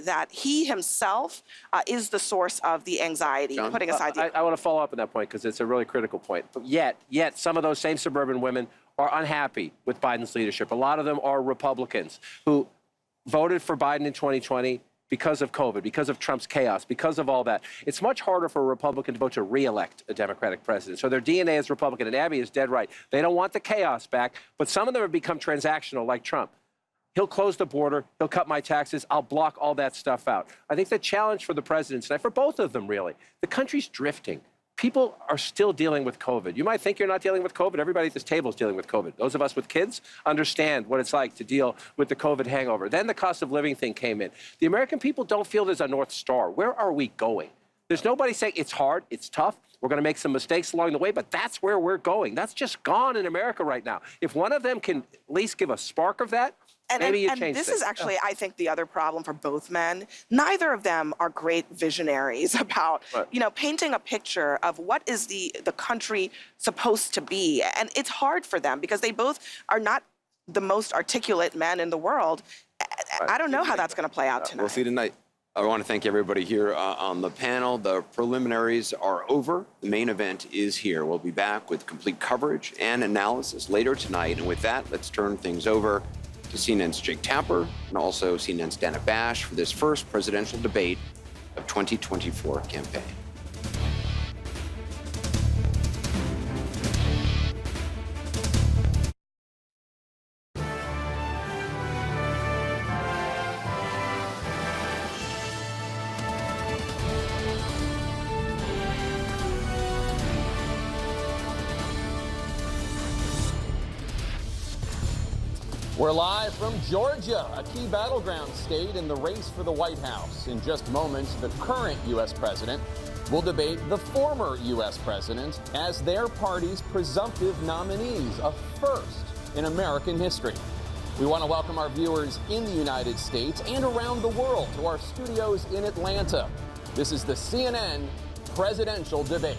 that he himself is the source of the anxiety, John? putting aside the... I want to follow up on that point because it's a really critical point. But yet, some of those same suburban women are unhappy with Biden's leadership. A lot of them are Republicans who voted for Biden in 2020 because of COVID, because of Trump's chaos, because of all that. It's much harder for a Republican to vote to re-elect a Democratic president. So their DNA is Republican, and Abby is dead right. They don't want the chaos back, but some of them have become transactional, like Trump. He'll close the border, he'll cut my taxes, I'll block all that stuff out. I think the challenge for the president tonight, for both of them really, the country's drifting. People are still dealing with COVID. You might think you're not dealing with COVID. Everybody at this table is dealing with COVID. Those of us with kids understand what it's like to deal with the COVID hangover. Then the cost of living thing came in. The American people don't feel there's a North Star. Where are we going? There's nobody saying it's hard, it's tough, we're going to make some mistakes along the way, but that's where we're going. That's just gone in America right now. If one of them can at least give a spark of that, maybe you change things. And this is actually, I think, the other problem for both men. Neither of them are great visionaries about, painting a picture of what is the country supposed to be. And it's hard for them because they both are not the most articulate men in the world. I don't know how that's going to play out tonight. We'll see tonight. I want to thank everybody here on the panel. The preliminaries are over. The main event is here. We'll be back with complete coverage and analysis later tonight. And with that, let's turn things over to CNN's Jake Tapper and also CNN's Dana Bash for this first presidential debate of 2024 campaign. We're live from Georgia, a key battleground state in the race for the White House. In just moments, the current U.S. president will debate the former U.S. president as their party's presumptive nominees, a first in American history. We want to welcome our viewers in the United States and around the world to our studios in Atlanta. This is the CNN presidential debate.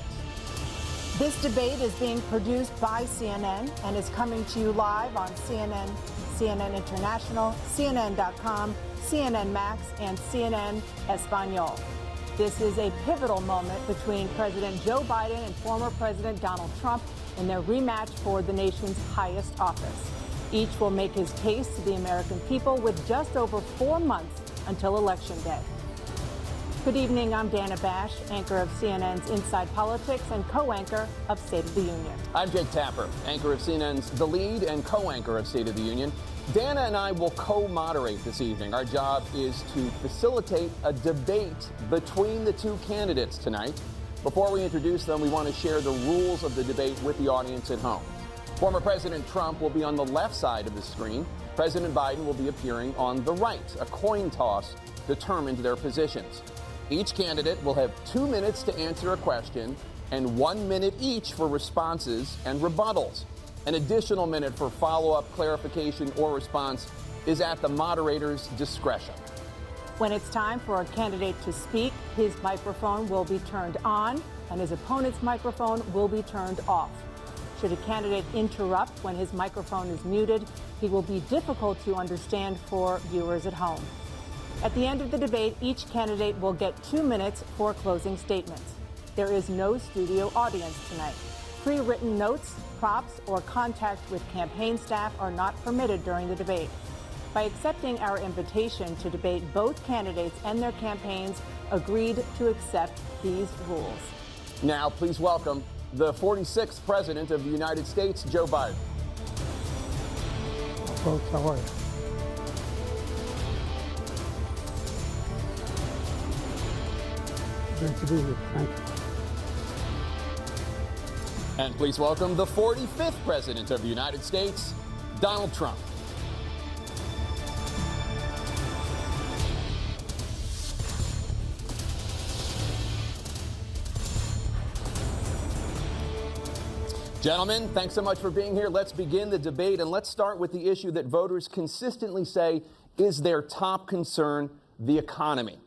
This debate is being produced by CNN and is coming to you live on CNN, CNN International, CNN.com, CNN Max, and CNN Espanol. This is a pivotal moment between President Joe Biden and former President Donald Trump in their rematch for the nation's highest office. Each will make his case to the American people with just over 4 months until Election Day. Good evening, I'm Dana Bash, anchor of CNN's Inside Politics and co-anchor of State of the Union. I'm Jake Tapper, anchor of CNN's The Lead and co-anchor of State of the Union. Dana and I will co-moderate this evening. Our job is to facilitate a debate between the two candidates tonight. Before we introduce them, we want to share the rules of the debate with the audience at home. Former President Trump will be on the left side of the screen. President Biden will be appearing on the right. A coin toss determined their positions. Each candidate will have 2 minutes to answer a question and 1 minute each for responses and rebuttals. An additional minute for follow-up, clarification, or response is at the moderator's discretion. When it's time for a candidate to speak, his microphone will be turned on and his opponent's microphone will be turned off. Should a candidate interrupt when his microphone is muted, he will be difficult to understand for viewers at home. At the end of the debate, each candidate will get 2 minutes for closing statements. There is no studio audience tonight. Pre-written notes, props, or contact with campaign staff are not permitted during the debate. By accepting our invitation to debate, both candidates and their campaigns agreed to accept these rules. Now, please welcome the 46th President of the United States, Joe Biden. Folks, how are you? Great to be here. Thank you. And please welcome the 45th President of the United States, Donald Trump. Gentlemen, thanks so much for being here. Let's begin the debate, and let's start with the issue that voters consistently say is their top concern, the economy.